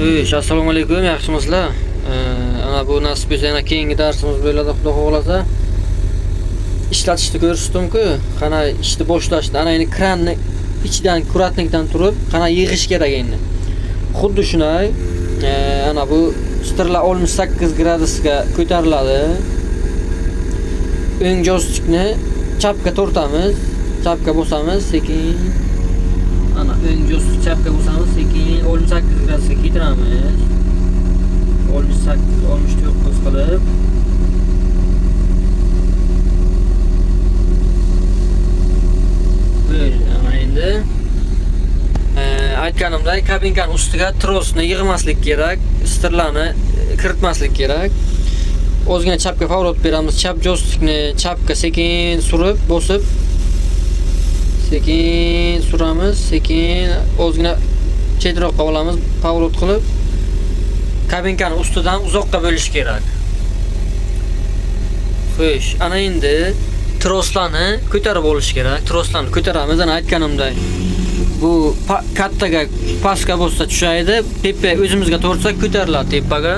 Assalomu alaykum, yaxshimisizlar? Ana bu nasib etsa yana keyingi darsimiz bo'ladi, xudo xolasa. Ishlatishni ko'rsatdim-ku, qana ishni boshlashni, ana endi kranni ichidan kuratnikdan turib, qana yig'ish kerak endi. Xuddi shunday, ana bu stirlar 68 gradusga ko'tariladi. O'ng joystikni chapga tortamiz, chapga bosamiz, sekin. Ana o'ng joystik chapga bosamiz, sekin 68 gradusga keltiramiz. 68, 69 qilib. Ana endi aytganimdek, kabinkaning ustiga trosni yig'maslik kerak, stirlarni kiritmaslik kerak. Ozgina chapga favrot beramiz. Chap joystikni chapga sekin surib, bosib, sekin suramiz, sekin ozgina chetroqqa olamiz, favrot qilib. Kabinkani ustidan uzoqqa bo'lish kerak. Xo'sh, ana endi troslarni ko'tarib olish kerak. Troslarni ko'taramiz, ana aytganimdek. Bu kattaga pastga bo'lsa tushaydi, tepa o'zimizga tortsak ko'tariladi tepaga.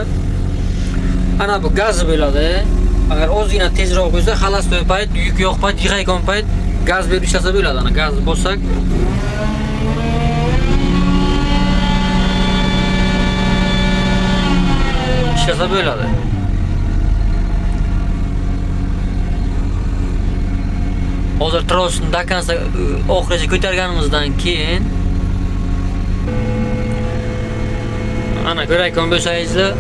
Ana bu gaz bo'ladi. Agar ozgina tezroq bo'lsa, xalas to'y payt, yuk yo'q payt, yig'aygan payt gaz berib ishlasa bo'ladi. Ana gazni bossak ishlasa bo'ladi. Hozir trosni dakansa oxirigacha ko'targanimizdan keyin ana ko'rayotgan bo'lsangizlar,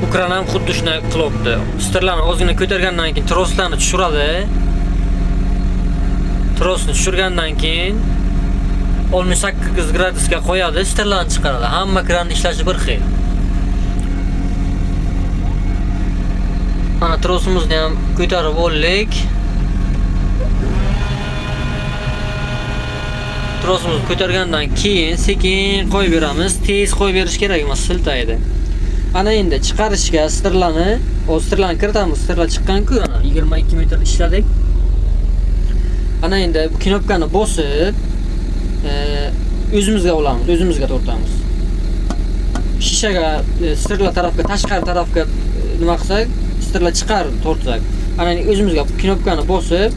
Ukran ham xuddi shunday qilibdi. Stirlarni ozgina ko'targandan keyin troslarni tushiradi. Trosni tushirgandan keyin 68 gradusga qo'yadi, stirlarni chiqaradi. Hamma kranning ishlashi bir xil. Ana trosimizni ham ko'tarib oldik. Trosimizni ko'targandan keyin sekin qo'yib beramiz. Tez qo'yib berish kerak emas, siltaydi. Ana endi chiqarishga stirlarni kiritamiz. Stirlar chiqqan-ku, ana 22 metr ishladik. Ana endi bu knopkani bosib, o'zimizga olamiz, o'zimizga tortamiz. Shishaga, stirlar tarafga, tashqari tarafga nima qilsak, stirlar chiqarib tortsak. Ana endi o'zimizga knopkani bosib,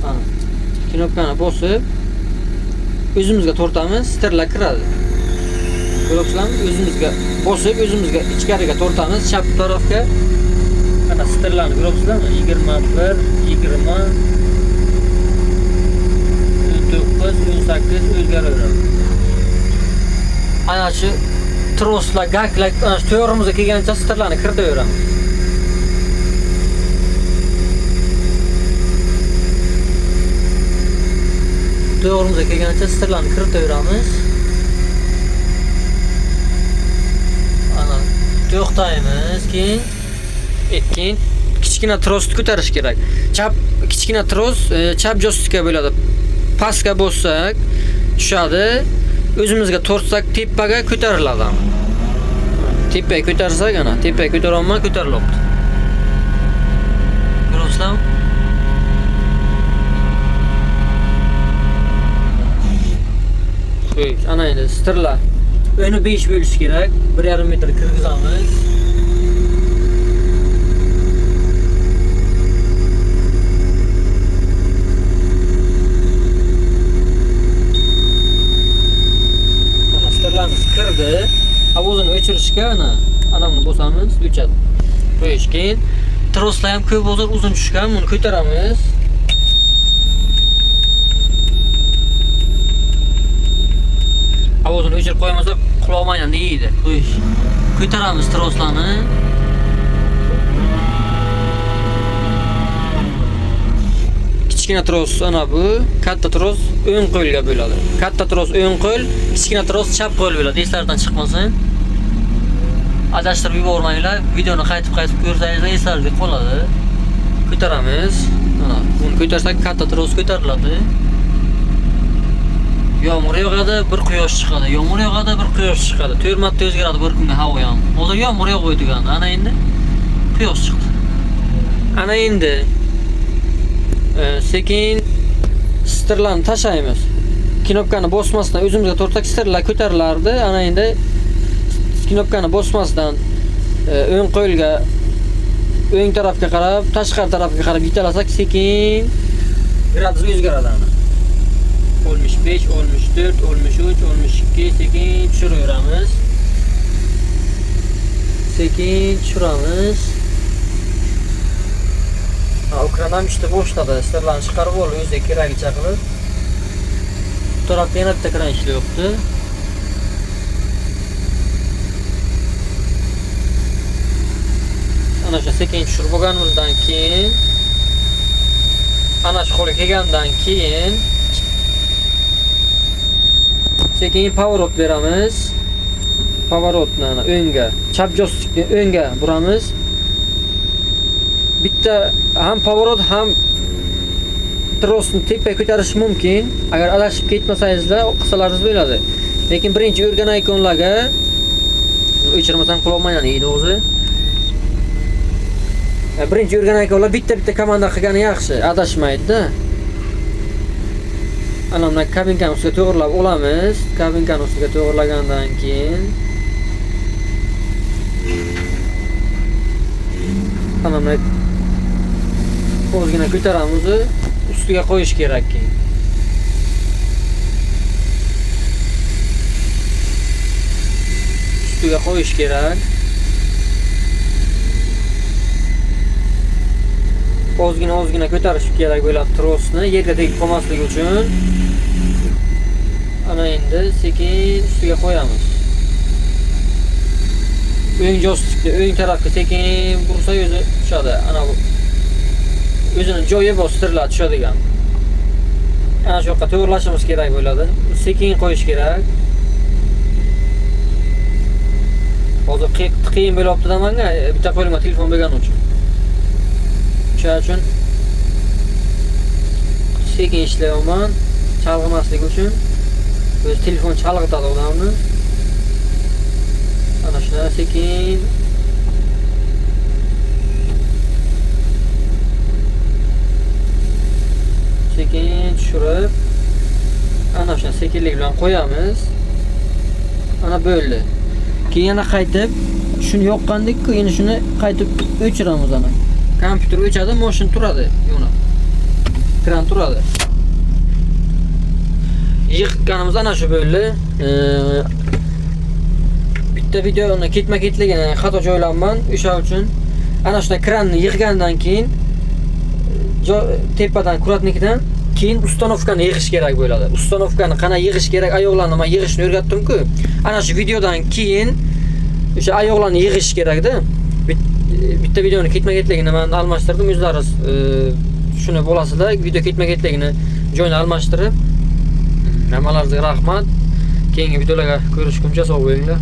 ana knopkani bosib o'zimizga tortamiz, stirlar kiradi. Ko'ryapsizlarmi? O'zimizga bosib, o'zimizga ichkariga tortamiz, chap tarafga. Ana stirlarni ko'ryapsizlarmi? 21, 20, 19, 18 o'zgaraveradi. Ana shu troslar gaklak, ana shu to'g'rimizga kelgancha stirlarni kiritaveramiz. To'g'rimizga kelgancha stirlarni kiritaveramiz. To'xtaymiz, keyin kichkina trosni ko'tarish kerak. Kichkina tros chap joystikka bo'ladi. Pastga bossak tushadi. O'zimizga tortsak tepaga ko'tariladi. Tepaga ko'tarsak, ana tepaga ko'tarolmay ko'tarilyapti. Ko'ryapsizlarmi? Xo'sh, ana endi stirlar o'ni 5 bo'lish kerak. 1,5 metr kirgizamiz. Mana stirlarimiz kirdi. Ovozini o'chirishga ana buni bosamiz, o'chadi. Qo'yish keyin troslar ham ko'p hozir uzun tushgan, buni ko'taramiz. Ovozini o'chirib qo'ymasak quloqmaydan deydi. Qo'yish. Ko'taramiz troslarni. Kichkina tros ana bu, katta tros o'ng qo'lga bo'ladi. Katta tros o'ng qo'l, kichkina tros chap qo'l bo'ladi. Eslardan chiqmasin. Adashtirib yubormanglar. Videoni qaytib ko'rsangizlar eslarda qoladi. Ko'taramiz. Mana buni ko'tarsak katta tros ko'tariladi. Yomg'ir yog'adi, bir quyosh chiqadi. Yomg'ir yog'adi, bir quyosh chiqadi. 4 marta o'zgaradi bir kunga havo ham. Hozir yomg'ir yog'ib turgandi. Ana endi quyosh chiqdi. Ana endi sekin stirlarni tashlaymiz. Knopkani bosmasdan o'zimizga tortsak stirlar ko'tarilardi. Ana endi knopkani bosmasdan o'ng qo'lga o'ng tarafga qarab, tashqari tarafga qarab italasak sekin gradus o'zgaradi ana. 65, 64, 63, 62 sekin tushiraveramiz. Sekin tushiramiz. Ekran ham ishni boshladi. Sirlarni chiqarib oldi, o'ziga keragicha qilib. Bu tarafda yana bitta ekran ishlayapti. Ana shu sekin tushirib olganimizdan keyin ana shu qo'lga kelgandan keyin sekin powerot beramiz. Powerotni o'ngga, chap joystikni o'ngga buramiz. Bitta ham powerot ham trosni tepaga ko'tarish mumkin. Agar adashib ketmasangizlar, qilsalaringiz bo'ladi. Lekin birinchi o'rgan ikonlarga o'chirmasam qilolmayman edi o'zi. Birinchi o'rgan ikonlar bitta komanda qilgani yaxshi, adashmaydi-da. Ana buni kabinkani ustiga to'g'rilab olamiz. Kabinkani ustiga to'g'irlagandan keyin ana buni ozgina ko'taramiz, ustiga qo'yish kerak keyin. Ustiga qo'yish kerak. Ozgina ko'tarish kerak bo'ladi trosni, yerga tegib qolmasligi uchun. Ana endi sekin ustiga qo'yamiz. O'ng joystikni o'ng tarafga sekin bursa o'zi tushadi. Ana bu o'zini joyi bor, sirlar tushadigan. Ana shu yoqqa to'g'rilashimiz kerak bo'ladi. Sekin qo'yish kerak. Hozir qiyin bo'lyapti-da menga, bitta qo'limga telefon bo'lgani uchun. Shuning uchun sekin ishlayapman, chalg'imaslik uchun. O'z telefon chalg'itadi odamni. Ana shuna sekin tushirib, ana shuna sekinlik bilan qo'yamiz. Ana bo'ldi. Keyin yana qaytib shuni yoqqandek-ku, endi shuni qaytib o'chiramiz ana. Kompyuter o'chadi, mashin turadi, yo'nib. Ekran turadi. Yig'ganimiz ana shu bo'ldi. Bitta videoni ketma-ketligini xato joylayman, o'sha uchun ana shunday ekranni yig'gandan keyin tepadan kuratnikidan keyin ustanovkani yig'ish kerak bo'ladi. Ustanovkani qanday yig'ish kerak, oyoqlarni men yig'ishni o'rgatdim-ku. Ana shu videodan keyin o'sha oyoqlarni yig'ish kerak-da. Bitta videoni ketma-ketligini men almashtirdim, o'zlaringiz shuni bo'lasizlar. Video ketma-ketligini joyini almashtirib. Hammalarga rahmat. Keyingi videolarga ko'rishguncha sog' bo'linglar.